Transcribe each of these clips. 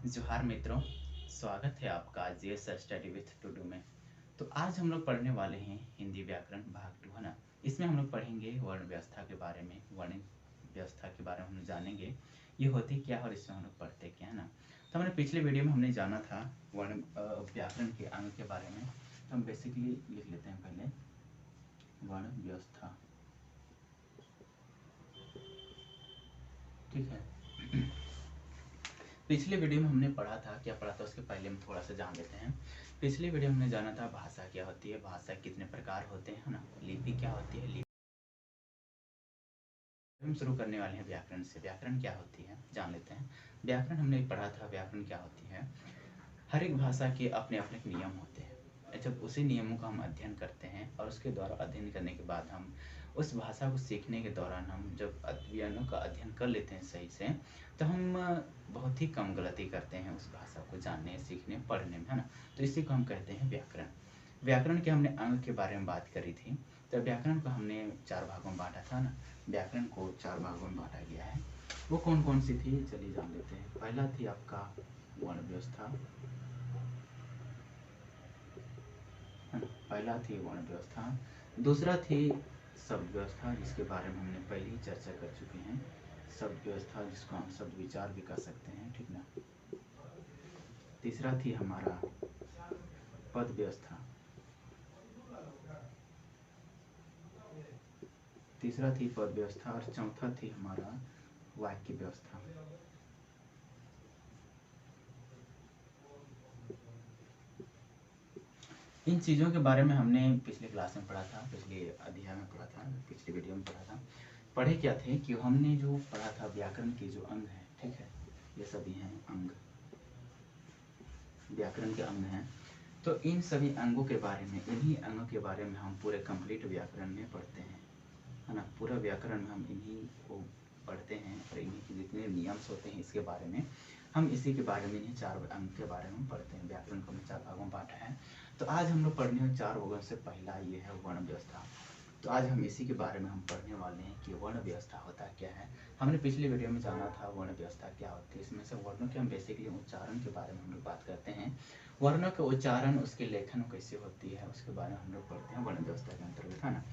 जोहार मित्रों, स्वागत है आपका जेएस स्टडी विथ टुडू में। तो आज हम लोग पढ़ने वाले हैं हिंदी व्याकरण भाग 2, है ना। इसमें हम लोग पढ़ेंगे वर्ण व्यवस्था के बारे में, वर्ण व्यवस्था के बारे में हम जानेंगे ये होती क्या है और इसमें हम लोग पढ़ते क्या है ना। तो हमने पिछले वीडियो में हमने जाना था वर्ण व्याकरण के अंग के बारे में। तो हम बेसिकली लिख लेते हैं पहले वर्ण व्यवस्था, ठीक है। पिछले वीडियो में हमने पढ़ा था, क्या पढ़ा था उसके पहले हम थोड़ा सा जान लेते हैं। पिछले वीडियो में हमने जाना था भाषा क्या होती है, भाषा कितने प्रकार होते हैं, है ना। लिपि क्या होती है, लिपि हम शुरू करने वाले हैं व्याकरण से। व्याकरण क्या होती है जान लेते हैं। व्याकरण हमने पढ़ा था, व्याकरण क्या होती है। हर एक भाषा के अपने अपने नियम होते हैं। जब उसी नियमों का हम अध्ययन करते हैं और उसके द्वारा अध्ययन करने के बाद हम उस भाषा को सीखने के दौरान हम जब अध्ययनों का अध्ययन कर लेते हैं सही से, तो हम बहुत ही कम गलती करते हैं उस भाषा को जानने, सीखने, पढ़ने में, है ना। तो इसी को हम कहते हैं व्याकरण। व्याकरण के हमने अंग के बारे में बात करी थी। तो व्याकरण को हमने 4 भागों में बांटा था ना। व्याकरण को 4 भागों में बांटा गया है। वो कौन कौन सी थी चलिए जान लेते हैं। पहला थी आपका वर्ण व्यवस्था, पहला थी वर्ण व्यवस्था। दूसरा थी शब्द व्यवस्था, जिसके बारे में हमने पहले ही चर्चा कर चुके हैं। शब्द व्यवस्था जिसको हम शब्द विचार भी कर सकते हैं, ठीक ना। तीसरा थी हमारा पद व्यवस्था, तीसरा थी पद व्यवस्था और चौथा थी हमारा वाक्य व्यवस्था। इन चीज़ों के बारे में हमने पिछले क्लास में पढ़ा था, पिछले अध्याय में पढ़ा था, पिछले वीडियो में पढ़ा था। पढ़े क्या थे कि हमने जो पढ़ा था व्याकरण के जो अंग हैं, ठीक है, ये सभी हैं अंग, व्याकरण के अंग हैं। तो इन सभी अंगों के बारे में, इन्हीं अंगों के बारे में हम पूरे कंप्लीट व्याकरण में पढ़ते हैं, है ना। पूरा व्याकरण में हम इन्हीं को पढ़ते हैं और इन्हीं के जितने नियम्स होते हैं इसके बारे में हम इसी के बारे में, इन्हीं 4 अंग के बारे में पढ़ते हैं। व्याकरण को हमने 4 भागों में बांटा है। तो आज हम लोग पढ़ने वाले 4 भागों से पहला ये है वर्ण व्यवस्था। तो आज हम इसी के बारे में हम पढ़ने वाले हैं कि वर्ण व्यवस्था होता क्या है। हमने पिछले वीडियो में जाना था वर्ण व्यवस्था क्या होती है। इसमें से वर्णों के हम बेसिकली उच्चारण के बारे में हम लोग बात करते हैं। वर्णों का उच्चारण, उसके लेखन कैसे होती है उसके बारे में हम लोग पढ़ते हैं वर्ण व्यवस्था के अंतर्गत, है ना।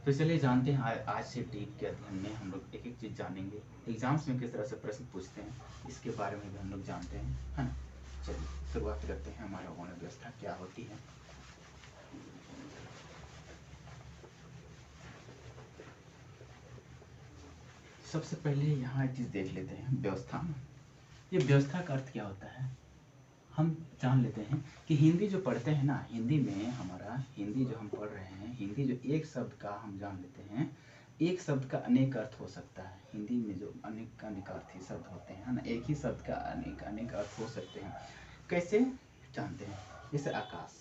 तो चलिए जानते हैं आज से डीप के अध्ययन में हम लोग एक एक चीज़ जानेंगे। एग्जाम्स में किस तरह से प्रश्न पूछते हैं इसके बारे में भी हम लोग जानते हैं, है ना। चलिए शुरुआत करते हैं, हमारा वर्ण व्यवस्था क्या होती है। सबसे पहले यहाँ एक चीज़ देख लेते हैं, व्यवस्था। ये व्यवस्था का अर्थ क्या होता है हम जान लेते हैं कि हिंदी जो पढ़ते हैं ना, हिंदी में हमारा, हिंदी जो हम पढ़ रहे हैं, हिंदी जो एक शब्द का हम जान लेते हैं, एक शब्द का अनेक अर्थ हो सकता है। हिंदी में जो अनेक अर्थी शब्द होते हैं ना, एक ही शब्द का अनेक अनेक अर्थ हो सकते हैं। कैसे जानते हैं, जैसे आकाश,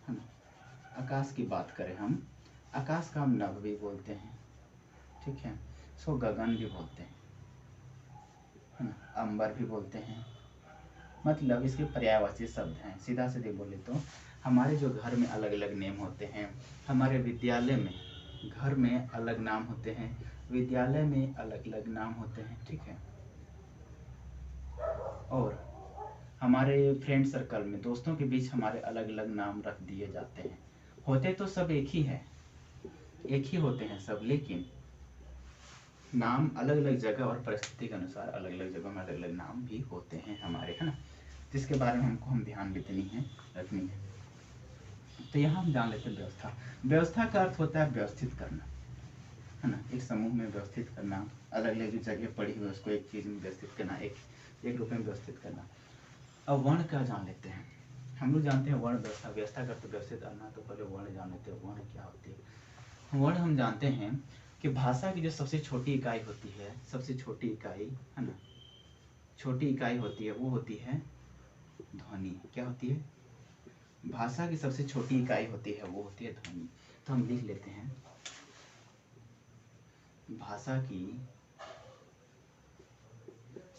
है ना। आकाश की बात करें हम, आकाश का हम नभ भी बोलते हैं, ठीक है। सो गगन भी बोलते हैं, है ना, अंबर भी बोलते हैं। मतलब इसके पर्यायवाची शब्द हैं। सीधा सीधे बोले तो हमारे जो घर में अलग अलग नेम होते हैं, हमारे विद्यालय में, घर में अलग नाम होते हैं, विद्यालय में अलग अलग नाम होते हैं, ठीक है। और हमारे फ्रेंड सर्कल में, दोस्तों के बीच हमारे अलग अलग नाम रख दिए जाते हैं। होते तो सब एक ही है, एक ही होते हैं सब, लेकिन नाम अलग अलग जगह और परिस्थिति के अनुसार अलग अलग जगह में अलग अलग नाम भी होते हैं हमारे, है ना। जिसके बारे में हमको हम ध्यान देनी है, रखनी है। तो यहाँ हम जान लेते हैं व्यवस्था। व्यवस्था का अर्थ होता है व्यवस्थित करना, है ना। एक समूह में व्यवस्थित करना, अलग अलग जगह पड़ी हुई उसको एक चीज में व्यवस्थित करना, एक रूप में व्यवस्थित करना। अब वर्ण क्या जान लेते हैं। हम लोग जानते हैं वर्ण व्यवस्था, व्यवस्था करते व्यवस्थित करना। तो पहले वर्ण जान लेते हैं, वर्ण क्या होती है। वर्ण हम जानते हैं कि भाषा की जो सबसे छोटी इकाई होती है, सबसे छोटी इकाई, है ना, छोटी इकाई होती है, वो होती है ध्वनि। क्या होती है, भाषा की सबसे छोटी इकाई होती है, वो होती है ध्वनि। तो हम लिख लेते हैं, भाषा की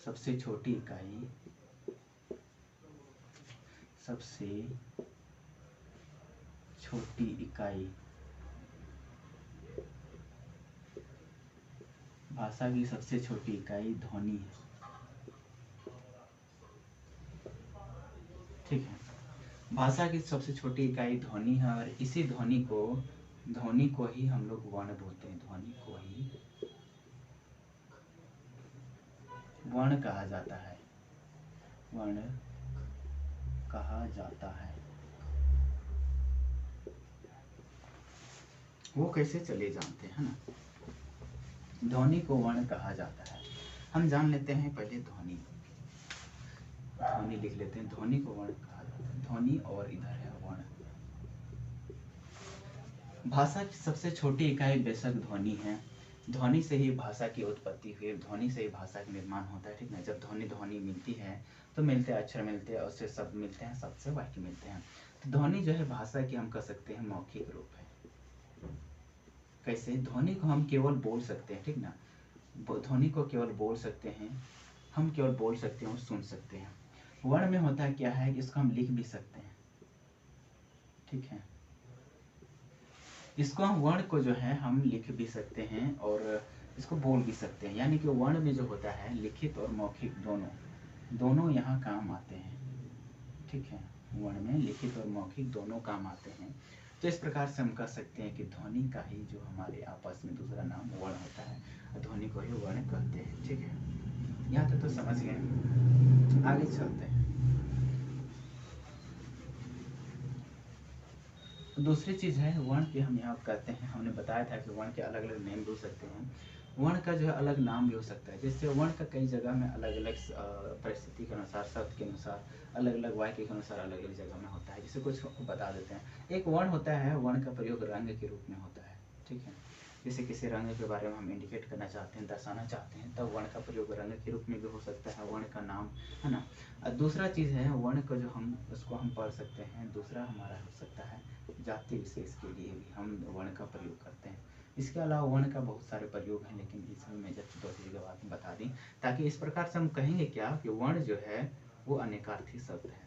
सबसे छोटी इकाई, सबसे छोटी इकाई, भाषा की सबसे छोटी इकाई ध्वनि है। ठीक है। भाषा की सबसे छोटी इकाई ध्वनि है और इसी ध्वनि को ही हम लोग वर्ण बोलते हैं। ध्वनि को ही वर्ण कहा जाता है। वर्ण कहा जाता है। वो कैसे चले जानते हैं ना, ध्वनि को वर्ण कहा जाता है। हम जान लेते हैं पहले ध्वनि लिख लेते हैं। ध्वनि को वर्ण कहा जाता है। ध्वनि और इधर है वर्ण। भाषा की सबसे छोटी इकाई बेशक ध्वनि है। ध्वनि से ही भाषा की उत्पत्ति हुई, ध्वनि से ही भाषा का निर्माण होता है, ठीक ना। जब ध्वनि मिलती है तो मिलते अक्षर मिलते हैं, उससे शब्द मिलते हैं, शब्द से वाक्य मिलते हैं। तो ध्वनि जो है भाषा की हम कह सकते हैं मौखिक रूप है। कैसे? ध्वनि को हम केवल बोल सकते हैं, ठीक ना। ध्वनि को केवल बोल सकते हैं, हम केवल बोल सकते हैं और सुन सकते हैं। वर्ण में होता क्या है कि इसको हम लिख भी सकते हैं, ठीक है। इसको हम वर्ण को जो है हम लिख भी सकते हैं और इसको बोल भी सकते हैं। यानी कि वर्ण में जो होता है लिखित और मौखिक दोनों यहाँ काम आते हैं, ठीक है। वर्ण में लिखित और मौखिक दोनों काम आते हैं। तो इस प्रकार से हम कह सकते हैं कि ध्वनि का ही जो हमारे आपस में दूसरा नाम वर्ण होता है, ध्वनि को ही वर्ण कहते हैं, ठीक है। यहाँ तक तो समझ गए। आगे चलते हैं। दूसरी चीज है वर्ण की हम यहाँ कहते हैं, हमने बताया था कि वर्ण के अलग अलग नेम भी हो सकते हैं। वर्ण का जो है अलग नाम भी हो सकता है। जैसे वर्ण का कई जगह में अलग अलग परिस्थिति के अनुसार, शब्द के अनुसार, अलग अलग वाक्य के अनुसार अलग अलग जगह में होता है। जैसे कुछ बता देते हैं। एक वर्ण होता है, वर्ण का प्रयोग रंग के रूप में होता है, ठीक है। जैसे किसी रंग के बारे में हम इंडिकेट करना चाहते हैं, दर्शाना चाहते हैं, तब वर्ण का प्रयोग रंग के रूप में भी हो सकता है, वर्ण का नाम, है ना। दूसरा चीज़ है वर्ण को जो हम उसको हम पढ़ सकते हैं। दूसरा हमारा हो सकता है जाति विशेष के लिए भी हम वर्ण का प्रयोग करते हैं। इसके अलावा वर्ण का बहुत सारे प्रयोग हैं, लेकिन इसमें मैं जब दो चीज़ के बात में बता दी, ताकि इस प्रकार से हम कहेंगे क्या कि वर्ण जो है वो अनेकार्थी शब्द है।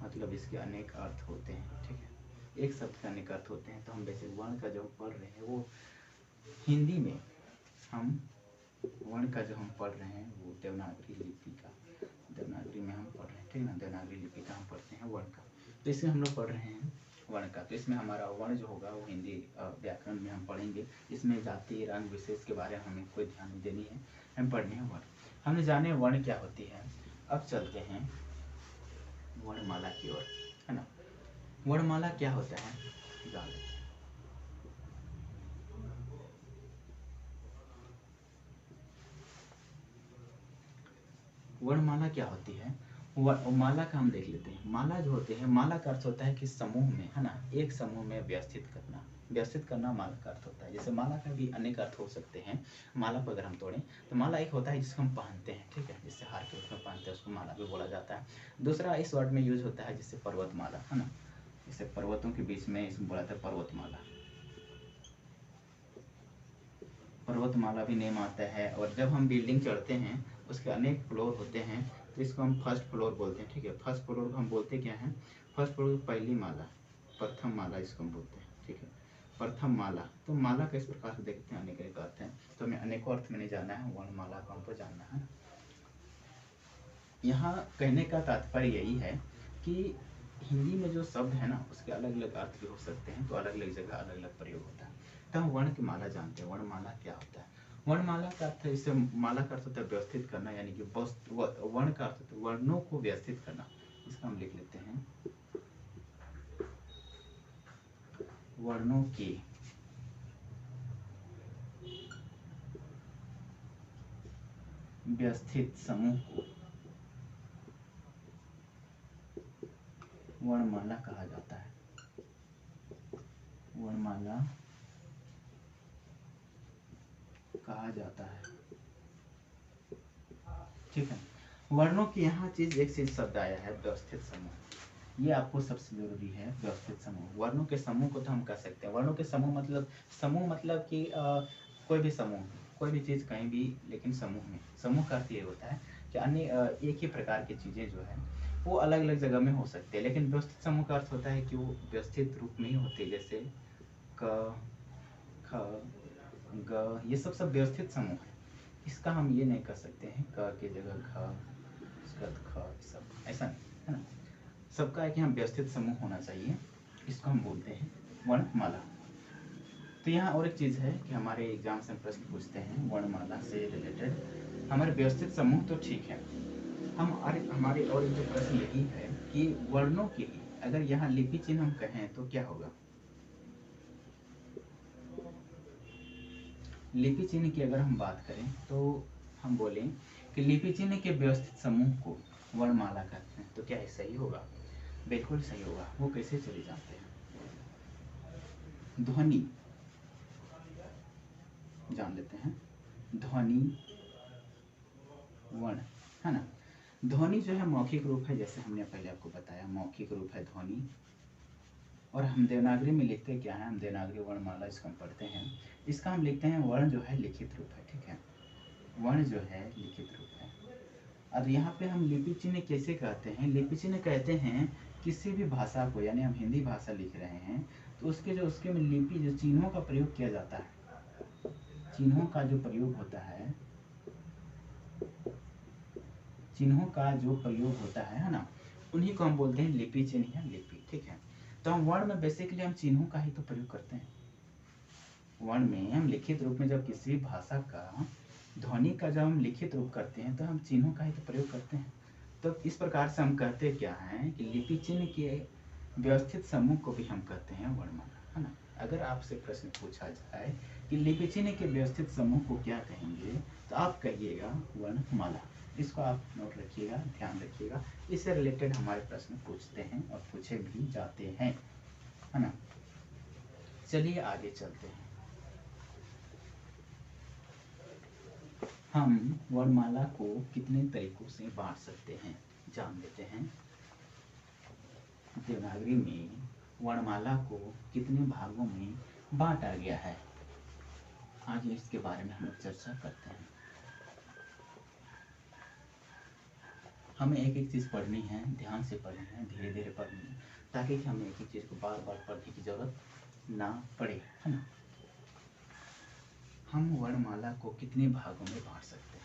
मतलब इसके अनेक अर्थ होते हैं, ठीक है। एक शब्द के अनेक अर्थ होते हैं। तो हम वैसे वर्ण का जो पढ़ रहे हैं वो हिंदी में हम वर्ण का जो हम पढ़ रहे हैं वो देवनागरी लिपि का, देवनागरी में हम पढ़ रहे हैं, ठीक है ना। देवनागरी लिपि का हम पढ़ते हैं वर्ण का। तो इसमें हम लोग पढ़ रहे हैं वर्ण का। तो इसमें हमारा वर्ण जो होगा वो हिंदी व्याकरण में हम पढ़ेंगे। इसमें जाति रंग विशेष के बारे में हमें कोई ध्यान नहीं देनी है, हम पढ़ने हैं वर्ण। हमने जाने वर्ण क्या होती है। अब चलते हैं वर्णमाला की ओर, है ना। वर्णमाला क्या होता है जान लेते हैं। वर्णमाला क्या होती है, माला का हम देख लेते हैं। माला जो होते हैं, माला का अर्थ होता है कि समूह में, है ना, एक समूह में व्यवस्थित करना माला का अर्थ होता है। जैसे माला का भी अनेक अर्थ हो सकते हैं। माला को अगर हम तोड़ें तो माला एक होता है जिसको हम पहनते हैं, ठीक है। जिससे हार के रूप में पहनते हैं उसको माला भी बोला जाता है। दूसरा इस वर्ड में यूज होता है जिससे पर्वतमाला, है ना। जैसे पर्वतों के बीच में इसमें बोला था पर्वतमाला। पर्वतमाला भी नेम आता है। और जब हम बिल्डिंग चढ़ते हैं उसके अनेक फ्लोर होते हैं, तो इसको हम फर्स्ट फ्लोर बोलते हैं, ठीक है। फर्स्ट फ्लोर को हम बोलते क्या है, फर्स्ट फ्लोर पहली माला, प्रथम माला इसको हम बोलते हैं, ठीक है। प्रथम माला। तो माला का इस प्रकार से देखते हैं अनेक अनेक अर्थ हैं। तो हमें अनेकों अर्थ में नहीं जानना है, वर्णमाला को हमको जानना है। यहाँ कहने का तात्पर्य यही है कि हिंदी में जो शब्द है ना उसके अलग अलग अर्थ भी हो सकते हैं। तो अलग अलग जगह अलग अलग प्रयोग होता है। तो हम वर्ण की माला जानते हैं। वर्णमाला क्या होता है। वर्णमाला का अर्थ है, इसे माला का अर्थ होता है व्यवस्थित करना, यानी कि वर्ण का अर्थ होता है वर्णों को व्यवस्थित करना। इसका हम लिख लेते हैं वर्णों के व्यवस्थित समूह को वर्णमाला कहा जाता है। वर्णमाला कहा जाता है, ठीक है। वर्णों की यहाँ चीज एक चीज शब्द आया है व्यवस्थित समूह। ये आपको सबसे जरूरी है, व्यवस्थित समूह। वर्णों के समूह को तो हम कह सकते हैं। वर्णों के समूह मतलब कि कोई भी समूह, कोई भी चीज कहीं भी, लेकिन समूह का अर्थ ये होता है कि अन्य एक ही प्रकार की चीजें जो है वो अलग अलग जगह में हो सकते हैं। लेकिन व्यवस्थित समूह का अर्थ होता है कि वो व्यवस्थित रूप में ही होते हैं। जैसे क, ख, ग, ये सब व्यवस्थित समूह है। इसका हम ये नहीं कर सकते हैं क की जगह घ, ख, सब ऐसा नहीं, है ना। सबका एक यहाँ व्यवस्थित समूह होना चाहिए, इसको हम बोलते हैं वर्णमाला। तो यहाँ और एक चीज़ है कि हमारे एग्जाम से हम प्रश्न पूछते हैं वर्णमाला से रिलेटेड। हमारे व्यवस्थित समूह तो ठीक है, हमारे और एक जो प्रश्न यही है कि वर्णों के लिए अगर यहाँ लिपि चिन्ह हम कहें तो क्या होगा। लिपि चिन्ह की अगर हम बात करें तो हम बोलें कि लिपि चिन्ह के व्यवस्थित समूह को वर्णमाला कहते हैं, तो क्या ये सही होगा। बिल्कुल सही होगा। वो कैसे चले जाते हैं। ध्वनि जान लेते हैं, ध्वनि वर्ण है ना। ध्वनि जो है मौखिक रूप है, जैसे हमने पहले आपको बताया मौखिक रूप है ध्वनि। और हम देवनागरी में लिखते क्या है, हम देवनागरी वर्णमाला इसको हम पढ़ते हैं, इसका हम लिखते हैं वर्ण जो है लिखित रूप है, ठीक है। वर्ण जो है लिखित रूप है। अब यहाँ पे हम लिपि चिन्ह कैसे कहते हैं, लिपि चिन्ह कहते हैं किसी भी भाषा को, यानी हम हिंदी भाषा लिख रहे हैं तो उसके में लिपि जो चिन्हों का प्रयोग किया जाता है, चिन्हों का जो प्रयोग होता है, चिन्हों का जो प्रयोग होता है ना, उन्हीं को हम बोलते हैं लिपि चिन्ह या लिपि, ठीक है। तो हम वर्ण में बेसिकली हम चिन्हों का ही तो प्रयोग करते हैं। वर्ण में हम लिखित रूप में जब किसी भाषा का ध्वनि का जब हम लिखित रूप करते हैं तो हम चिन्हों का ही तो प्रयोग करते हैं। तो इस प्रकार से हम कहते क्या हैं कि लिपि चिन्ह के व्यवस्थित समूह को भी हम कहते हैं वर्णमाला, है ना। अगर आपसे प्रश्न पूछा जाए कि लिपि चिन्ह के व्यवस्थित समूह को क्या कहेंगे, तो आप कहिएगा वर्णमाला। इसको आप नोट रखिएगा, ध्यान रखिएगा। इससे रिलेटेड हमारे प्रश्न पूछते हैं और पूछे भी जाते हैं, है ना। चलिए आगे चलते हैं। हम वर्णमाला को कितने तरीकों से बांट सकते हैं जान लेते हैं। देवनागरी में वर्णमाला को कितने भागों में बांटा गया है, आज इसके बारे में हम चर्चा करते हैं। हमें एक एक चीज़ पढ़नी है, ध्यान से पढ़नी है, धीरे धीरे पढ़नी है, ताकि हमें एक एक चीज़ को बार बार पढ़ने की जरूरत ना पड़े, है ना। हम वर्णमाला को कितने भागों में बांट सकते हैं।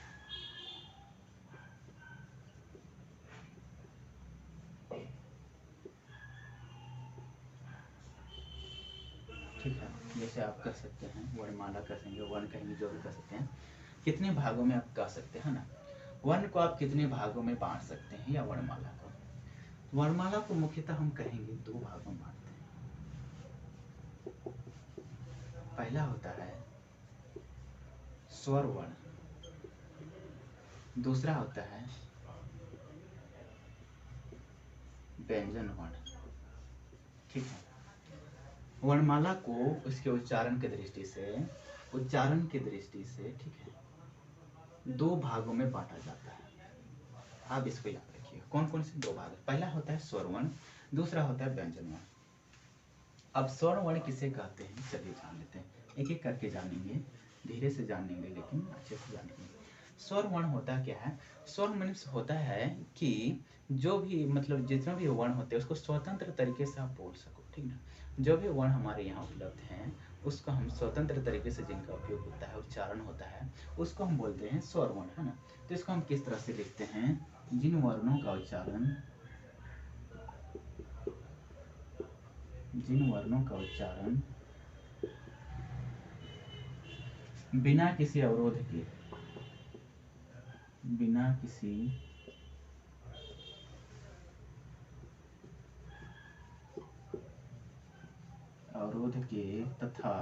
ठीक है, जैसे आप कह सकते हैं वर्णमाला कहेंगे, वर्ण कहेंगे, जो भी कह सकते हैं, कितने भागों में आप कह सकते हैं ना। वर्ण को आप कितने भागों में बांट सकते हैं या वर्णमाला को। वर्णमाला को मुख्यतः हम कहेंगे दो भागों में बांटते हैं। पहला होता है स्वर वर्ण, दूसरा होता है व्यंजन वर्ण, ठीक है। वर्णमाला को उसके उच्चारण की दृष्टि से ठीक है, दो भागों में बांटा जाता है। आप इसको याद रखिए, कौन कौन से दो भाग। पहला होता है स्वर वर्ण, दूसरा होता है व्यंजन वर्ण। अब स्वर वर्ण किसे कहते हैं, चलिए जान लेते हैं, एक एक करके जानेंगे, धीरे से जानेंगे लेकिन अच्छे से जानेंगे। स्वर वर्ण होता क्या है, स्वर मीन्स होता है कि जो भी मतलब जितना भी वर्ण होते हैं उसको स्वतंत्र तरीके से आप बोल सको, ठीक ना। जो भी वर्ण हमारे यहाँ उपलब्ध हैं उसको हम स्वतंत्र तरीके से, जिनका उपयोग होता है, उच्चारण होता है, उसको हम बोलते हैं स्वर वर्ण, है ना। तो इसको हम किस तरह से लिखते हैं, जिन वर्णों का उच्चारण बिना किसी अवरोध के, बिना किसी अवरोध के तथा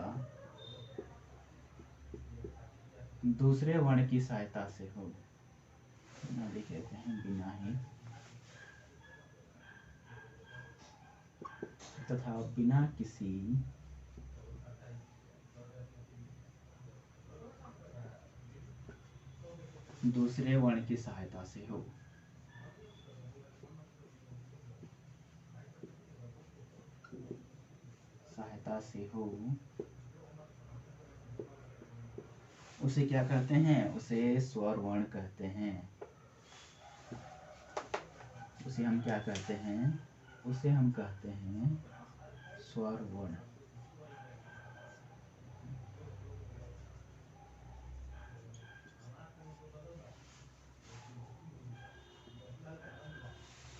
दूसरे वर्ण की सहायता से हो, बिना लिख लेते हैं, बिना ही तथा बिना किसी दूसरे वर्ण की सहायता से हो, उसे क्या कहते हैं, उसे स्वर वर्ण कहते हैं। उसे हम क्या कहते हैं, उसे हम कहते हैं स्वर वर्ण।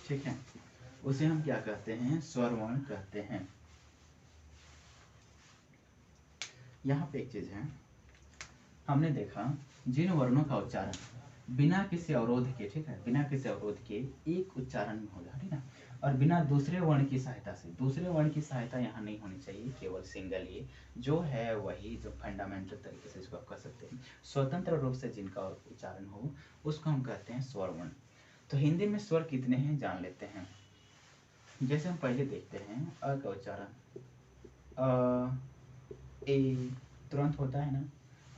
ठीक है, उसे हम क्या कहते हैं, स्वर वर्ण कहते हैं। यहाँ पे एक चीज है, हमने देखा जिन वर्णों का उच्चारण बिना किसी अवरोध के, ठीक है, बिना किसी अवरोध के एक उच्चारण में हो जाए, ठीक है, और बिना दूसरे वर्ण की सहायता से, दूसरे वर्ण की सहायता यहाँ नहीं होनी चाहिए, केवल सिंगल ये जो है वही जो फंडामेंटल तरीके से इसको आप कह सकते हैं, स्वतंत्र रूप से जिनका उच्चारण हो उसको हम कहते हैं स्वर वर्ण। तो हिंदी में स्वर कितने हैं जान लेते हैं। जैसे हम पहले देखते हैं अ का उच्चारण अ, ए तुरंत होता है ना,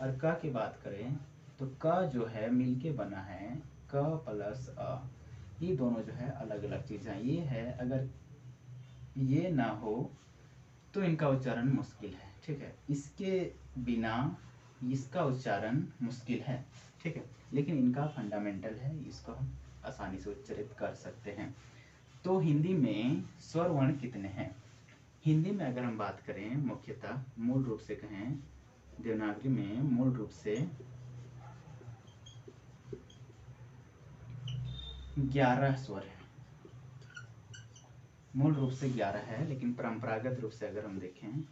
और क की बात करें तो क जो है मिलके बना है क प्लस अ, ये दोनों जो है अलग अलग चीज़ें, ये है अगर ये ना हो तो इनका उच्चारण मुश्किल है, ठीक है, इसके बिना इसका उच्चारण मुश्किल है, ठीक है, लेकिन इनका फंडामेंटल है, इसको हम आसानी से उच्चारित कर सकते हैं। तो हिंदी में स्वर वर्ण कितने हैं? हिंदी में अगर हम बात करें मुख्यतः मूल रूप से कहें, देवनागरी में मूल रूप से 11 स्वर है, मूल रूप से 11 है, लेकिन परंपरागत रूप से अगर हम देखें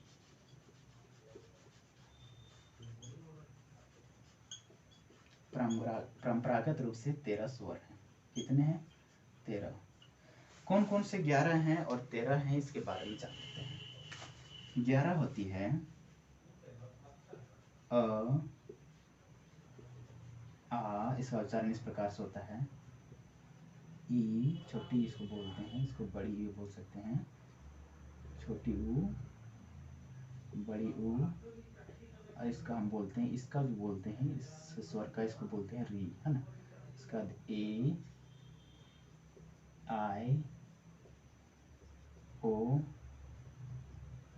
परंपरागत रूप से 13 स्वर हैं। कितने हैं? 13। कौन कौन से 11 हैं और 13 हैं इसके बारे में जान लेते हैं। 11 होती है अ आ, इसका उच्चारण इस प्रकार से होता है, ई छोटी इसको बोलते हैं, इसको बड़ी ई बोल सकते हैं, छोटी ऊ, बड़ी ऊ, और इसका हम बोलते हैं, इसका जो बोलते हैं इस स्वर का इसको बोलते हैं री, है ना। इसका ए आई ओ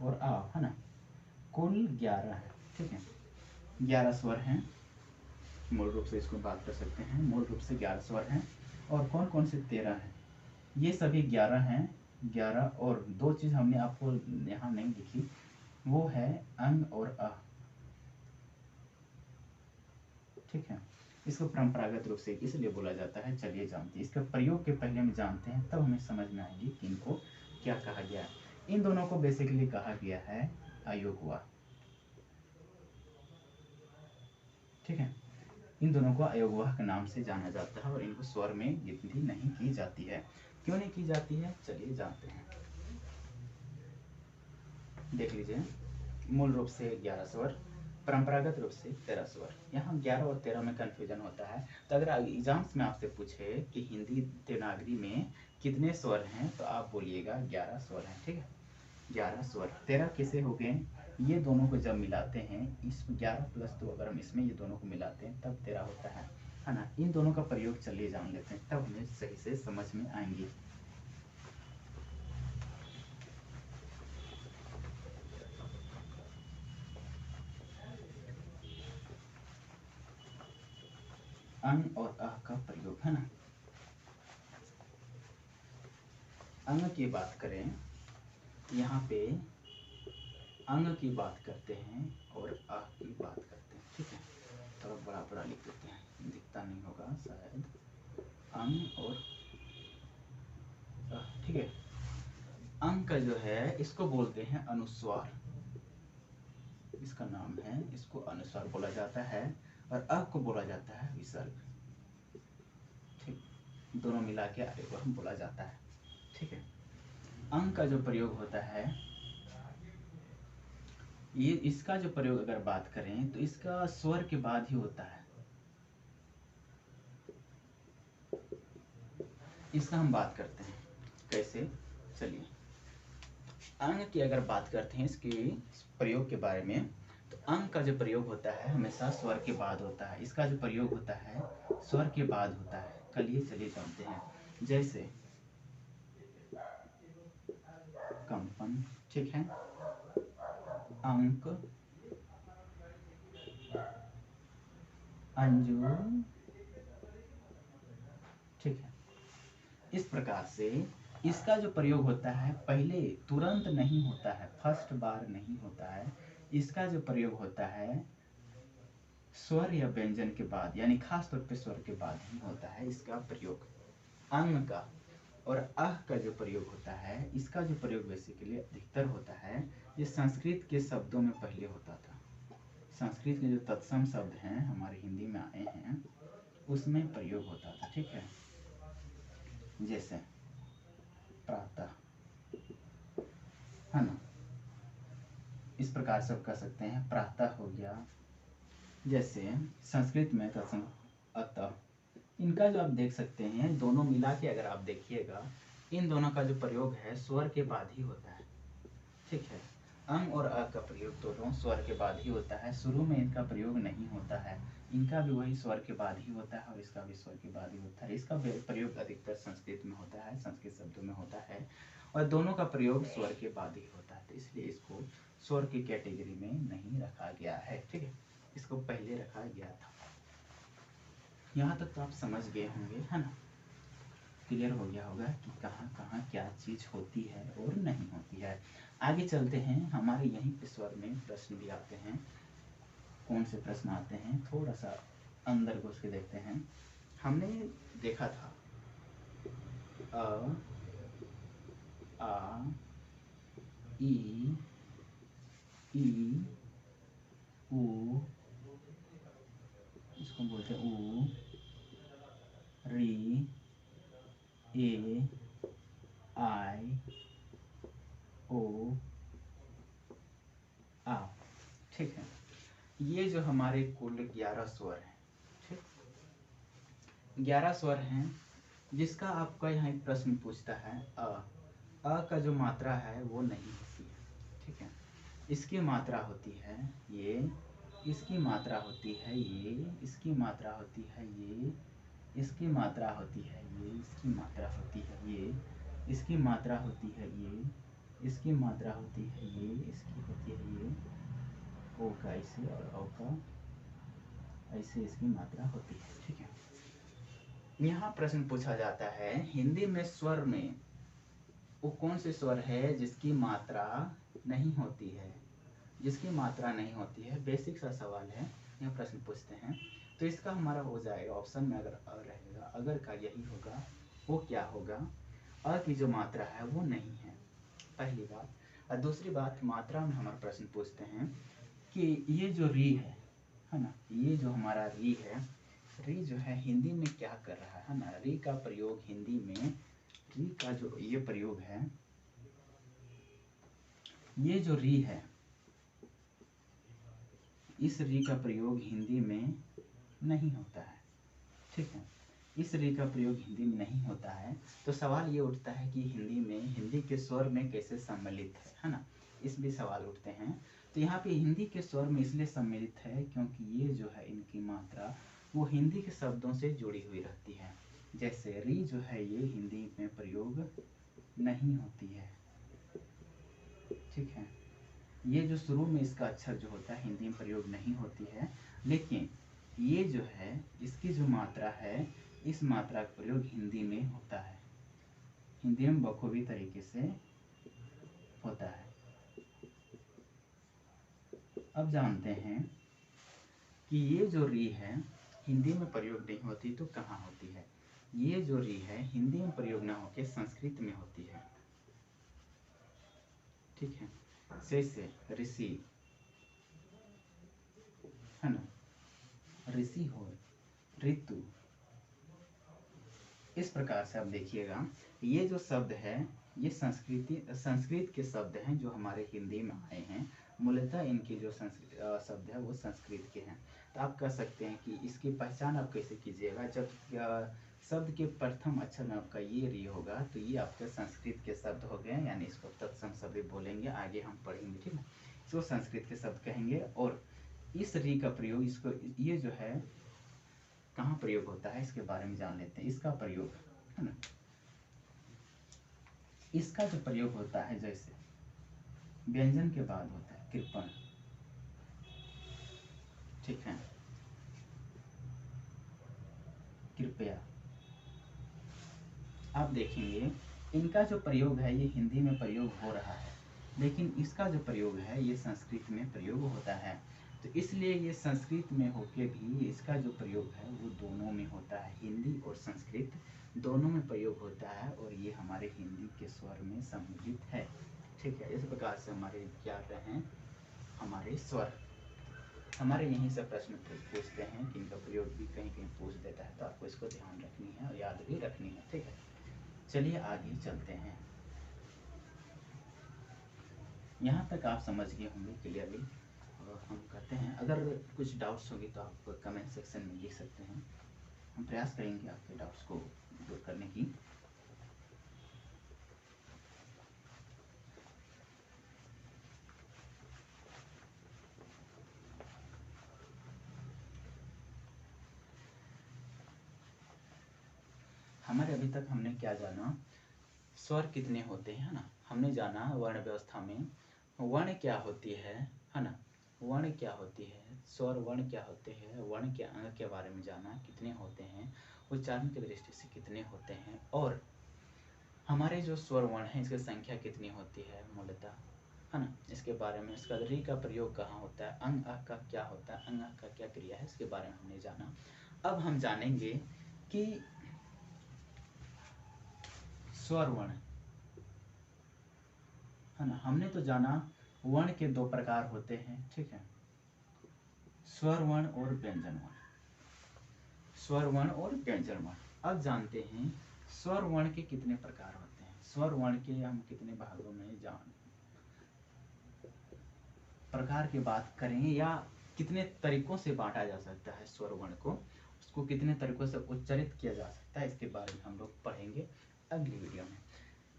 और आ, है ना, कुल 11 है, ठीक है, 11 स्वर हैं, मूल रूप से इसको बात कर सकते हैं, मूल रूप से 11 स्वर हैं। और कौन कौन से 13 हैं? ये सभी 11 हैं, 11, और दो चीज़ हमने आपको यहाँ नहीं दिखी, वो है अंग और अ, ठीक है, इसको परंपरागत रूप से इसलिए बोला जाता है, चलिए जानते हैं इसका प्रयोग के पहले हम जानते हैं, तब हमें समझ में आएगी कि इनको क्या कहा गया है। इन दोनों को बेसिकली कहा गया है अयोगवा, ठीक है, इन दोनों को अयोगवाह के नाम से जाना जाता है, और इनको स्वर में गिनती नहीं की जाती है। क्यों नहीं की जाती है, चलिए जानते हैं। देख लीजिए, मूल रूप से 11 स्वर, परंपरागत रूप से 13 स्वर। यहाँ 11 और 13 में कन्फ्यूजन होता है, तो अगर एग्जाम्स में आपसे पूछे कि हिंदी देवनागरी में कितने स्वर हैं, तो आप बोलिएगा 11 स्वर हैं, ठीक है, 11 स्वर। 13 कैसे हो गए? ये दोनों को जब मिलाते हैं, इस 11 प्लस 2 अगर हम इसमें ये दोनों को मिलाते हैं तब 13 होता है ना। इन दोनों का प्रयोग चलिए जान लेते हैं, तब हमें सही से समझ में आएंगी। अंग और अ का प्रयोग, है ना। अंग की बात करें, यहाँ पे अंग की बात करते हैं और अ की बात करते हैं, ठीक है, थोड़ा बड़ा बड़ा लिख देते हैं, दिखता नहीं होगा शायद, अंग और अ, ठीक है। अंग का जो है इसको बोलते हैं अनुस्वार, इसका नाम है, इसको अनुस्वार बोला जाता है, और अ को बोला जाता है विसर्ग, ठीक, दोनों मिला के आगे को हम बोला जाता है, ठीक है। अंग का जो प्रयोग होता है, ये इसका जो प्रयोग अगर बात करें तो इसका स्वर के बाद ही होता है, इसका हम बात करते हैं कैसे, चलिए। अंग की अगर बात करते हैं इसके प्रयोग के बारे में, तो अंग का जो प्रयोग होता है हमेशा स्वर के बाद होता है, इसका जो प्रयोग होता है स्वर के बाद होता है। चलिए चलिए जानते हैं, जैसे कंपन, ठीक है, अंक, अंजू, ठीक है, इस प्रकार से इसका जो प्रयोग होता है पहले तुरंत नहीं होता है, फर्स्ट बार नहीं होता है, इसका जो प्रयोग होता है स्वर या व्यंजन के बाद, यानी खास तौर पे स्वर के बाद ही होता है इसका प्रयोग। अंग का और अह का जो प्रयोग होता है, इसका जो प्रयोग बेसिकली अधिकतर होता है, ये संस्कृत के शब्दों में पहले होता था। संस्कृत के जो तत्सम शब्द हैं हमारे हिंदी में आए हैं उसमें प्रयोग होता था। ठीक है, जैसे प्रातः, है ना, इस प्रकार से आप कह सकते हैं प्रातः हो गया। जैसे संस्कृत में तत्सम अतः, इनका जो आप देख सकते हैं दोनों मिला के अगर आप देखिएगा, इन दोनों का जो प्रयोग है स्वर के बाद ही होता है। ठीक है, अंग और अ का प्रयोग दोनों स्वर के बाद ही होता है, शुरू में इनका प्रयोग नहीं होता है। इनका भी वही स्वर के बाद ही होता है और इसका भी स्वर के बाद ही होता है। इसका प्रयोग अधिकतर संस्कृत में होता है, संस्कृत शब्दों में होता है, और दोनों का प्रयोग स्वर के बाद ही होता है, तो इसलिए इसको स्वर की कैटेगरी में नहीं रखा गया है। ठीक है, इसको पहले रखा गया था। यहाँ तक तो आप समझ गए होंगे, है ना, क्लियर हो गया होगा कि कहाँ कहाँ क्या चीज होती है और नहीं होती है। आगे चलते हैं, हमारे यहीं पे स्वर में प्रश्न भी आते हैं। कौन से प्रश्न आते हैं, थोड़ा सा अंदर घुस के देखते हैं। हमने देखा था अ, आ, ई, उ, इसको बोलते हैं उ, री, ए, आई, ओ, आ। ठीक है, ये जो हमारे कुल 11 स्वर हैं, ठीक, 11 स्वर हैं, जिसका आपका यहाँ एक प्रश्न पूछता है अ का जो मात्रा है वो नहीं होती है। ठीक है, इसकी मात्रा होती है ये, इसकी मात्रा होती है ये, इसकी मात्रा होती है ये, इसकी मात्रा होती है ये, इसकी मात्रा होती है ये, इसकी मात्रा होती है ये, इसकी मात्रा होती है ये, इसकी होती है ये, ओ का ऐसे और औ का ऐसे इसकी मात्रा होती है। ठीक है, यहाँ प्रश्न पूछा जाता है हिंदी में स्वर में वो कौन से स्वर है जिसकी मात्रा नहीं होती है, जिसकी मात्रा नहीं होती है। बेसिक सा सवाल है, यह प्रश्न पूछते हैं, तो इसका हमारा हो जाएगा ऑप्शन में अगर अ रहेगा, अगर का यही होगा, वो क्या होगा, अ की जो मात्रा है वो नहीं है, पहली बात। और दूसरी बात, मात्रा में हमारा प्रश्न पूछते हैं कि ये जो री है ना, ये जो हमारा री है, री जो है हिंदी में क्या कर रहा है ना, री का प्रयोग हिंदी में, री का जो ये प्रयोग है, ये जो री है, इस री का प्रयोग हिंदी में नहीं होता है। ठीक है, इस री का प्रयोग हिंदी में नहीं होता है, तो सवाल ये उठता है कि हिंदी में, हिंदी के स्वर में कैसे सम्मिलित है ना, इस भी सवाल उठते हैं। तो यहाँ पे हिंदी के स्वर में इसलिए सम्मिलित है क्योंकि ये जो है इनकी मात्रा वो हिंदी के शब्दों से जुड़ी हुई रहती है। जैसे री जो है ये हिंदी में प्रयोग नहीं होती है। ठीक है, ये जो शुरू में इसका अक्षर जो होता है हिंदी में प्रयोग नहीं होती है, लेकिन ये जो है इसकी जो मात्रा है, इस मात्रा का प्रयोग हिंदी में होता है, हिंदी में बखूबी तरीके से होता है। अब जानते हैं कि ये जो री है हिंदी में प्रयोग नहीं होती तो कहाँ होती है। ये जो री है हिंदी में प्रयोग न होकर संस्कृत में होती है। ठीक है, जैसे ऋषि है ना, ऋषि हो, ऋतु, इस प्रकार से आप देखिएगा ये जो शब्द है ये संस्कृत के शब्द हैं जो हमारे हिंदी में आए हैं। मूलतः इनके जो शब्द है वो संस्कृत के हैं। तो आप कह सकते हैं कि इसकी पहचान आप कैसे कीजिएगा, जब शब्द के प्रथम अक्षर में आपका ये री होगा तो ये आपके संस्कृत के शब्द हो गए, यानी इसको तत्सम शब्द बोलेंगे, आगे हम पढ़ेंगे। ठीक है, इसको संस्कृत के शब्द कहेंगे। और इस री का प्रयोग, इसको ये जो है कहाँ प्रयोग होता है इसके बारे में जान लेते हैं। इसका प्रयोग है ना, इसका जो प्रयोग होता है जैसे व्यंजन के बाद होता है कृपण। ठीक है, कृपया, आप देखेंगे इनका जो प्रयोग है ये हिंदी में प्रयोग हो रहा है, लेकिन इसका जो प्रयोग है ये संस्कृत में प्रयोग होता है। तो इसलिए ये संस्कृत में होके भी इसका जो प्रयोग है वो दोनों में होता है, हिंदी और संस्कृत दोनों में प्रयोग होता है, और ये हमारे हिंदी के स्वर में सम्मिलित है। ठीक है, इस प्रकार से हमारे क्या रहे हैं, हमारे स्वर। हमारे यहीं से प्रश्न पूछते हैं कि इनका प्रयोग भी कहीं कहीं पूछ देता है, तो आपको इसको ध्यान रखनी है और याद भी रखनी है। ठीक है, चलिए आगे चलते हैं। यहाँ तक आप समझ गए होंगे क्लियरली। हम कहते हैं अगर कुछ डाउट्स होंगे तो आप कमेंट सेक्शन में लिख सकते हैं, हम प्रयास करेंगे आपके डाउट्स को दूर करने की। हमारे अभी तक हमने क्या जाना, स्वर कितने होते हैं ना, हमने जाना वर्ण व्यवस्था में वर्ण क्या होती है ना, वर्ण क्या होती है, स्वर वर्ण क्या होते हैं, वर्ण के अंग के बारे में जाना, कितने होते हैं, उच्चारण की दृष्टि से कितने होते हैं, और हमारे जो स्वर वर्ण है इसकी संख्या कितनी होती है मूलतः, है ना, इसके बारे में। इसका री का प्रयोग कहाँ होता है, अंग अ का क्या होता है, अंग अ का क्या क्रिया है, इसके बारे में हमने जाना। अब हम जानेंगे कि स्वर वर्ण, है ना, हमने तो जाना वर्ण के दो प्रकार होते हैं। ठीक है, स्वर वर्ण और व्यंजन वर्ण, स्वर वर्ण और व्यंजन वर्ण। अब जानते हैं स्वर वर्ण के कितने प्रकार होते हैं, स्वर वर्ण के हम कितने भागों में जान प्रकार की बात करें, या कितने तरीकों से बांटा जा सकता है स्वर वर्ण को, उसको कितने तरीकों से उच्चारित किया जा सकता है, इसके बारे में हम लोग पढ़ेंगे अगली वीडियो में।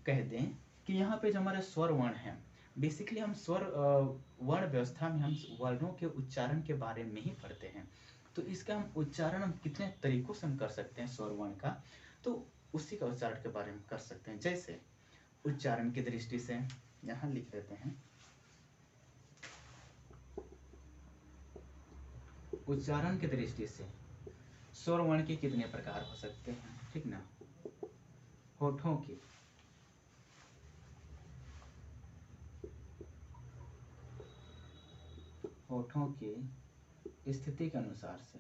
कह दें कि यहाँ पे जो हमारे स्वर वर्ण हैं, बेसिकली हम स्वर वर्ण व्यवस्था में हम वर्णों के उच्चारण के बारे में ही पढ़ते हैं। तो इसका हम उच्चारण हम कितने तरीकों से हम कर सकते हैं स्वर वर्ण का, तो उसी का उच्चारण के बारे में कर सकते हैं। जैसे उच्चारण की दृष्टि से यहाँ लिख देते हैं, उच्चारण की दृष्टि से स्वर वर्ण के कितने प्रकार हो सकते हैं, ठीक ना। होठों की, होठों की स्थिति के अनुसार से,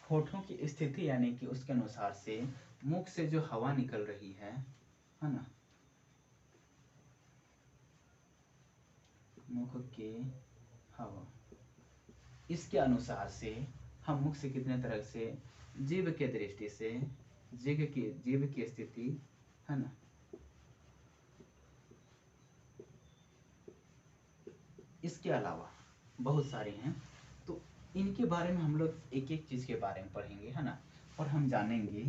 होठों की स्थिति यानी कि उसके अनुसार से मुख से जो हवा निकल रही है ना, मुख के हवा, इसके अनुसार से हम मुख से कितने तरह से जीभ के दृष्टि से जीभ की स्थिति, है ना, इसके अलावा बहुत सारे हैं। तो इनके बारे में हम लोग एक एक चीज के बारे में पढ़ेंगे, है ना, और हम जानेंगे।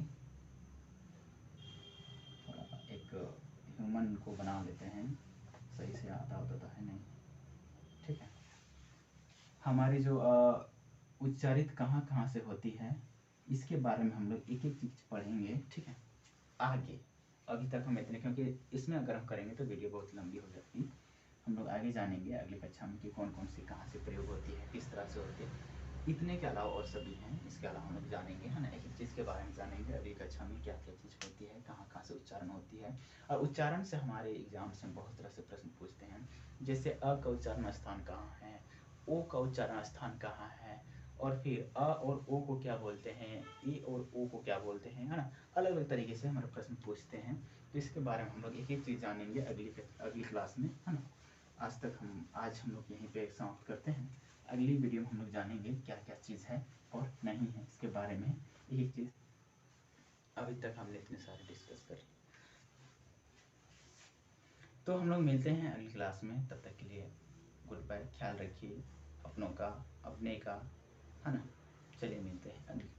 एक ह्यूमन को बना लेते हैं, सही से आता होता तो है नहीं। ठीक है, हमारी जो उच्चारित कहाँ कहाँ से होती है, इसके बारे में हम लोग एक एक चीज पढ़ेंगे। ठीक है, आगे अभी तक हम इतने, क्योंकि इसमें अगर हम करेंगे तो वीडियो बहुत लंबी हो जाती। हम लोग आगे जानेंगे अगली कक्षा में कि कौन कौन सी कहाँ से प्रयोग होती है, किस तरह से होती है। इतने के अलावा और सभी हैं, इसके अलावा हम लोग जानेंगे, है ना, एक एक चीज़ के बारे में जानेंगे अगली कक्षा में, क्या क्या चीज़ होती है, कहाँ कहाँ से उच्चारण होती है। और उच्चारण से हमारे एग्जाम्स में बहुत तरह से प्रश्न पूछते हैं, जैसे अ का उच्चारण स्थान कहाँ है, ओ का उच्चारण स्थान कहाँ है, और फिर अ और ओ को क्या बोलते हैं, ई और ओ को क्या बोलते हैं, है ना, अलग अलग तरीके से हमारे प्रश्न पूछते हैं। तो इसके बारे में हम लोग एक एक चीज़ जानेंगे अगली क्लास में, है ना। आज हम लोग यहीं पे समाप्त करते हैं। अगली वीडियो में हम लोग जानेंगे क्या क्या चीज़ है और नहीं है, इसके बारे में एक चीज़। अभी तक हमने इतने सारे डिस्कस कर, तो हम लोग मिलते हैं अगली क्लास में। तब तक के लिए गुड बाय, ख्याल रखिए अपनों का, अपने का, है ना। चलिए मिलते हैं अगली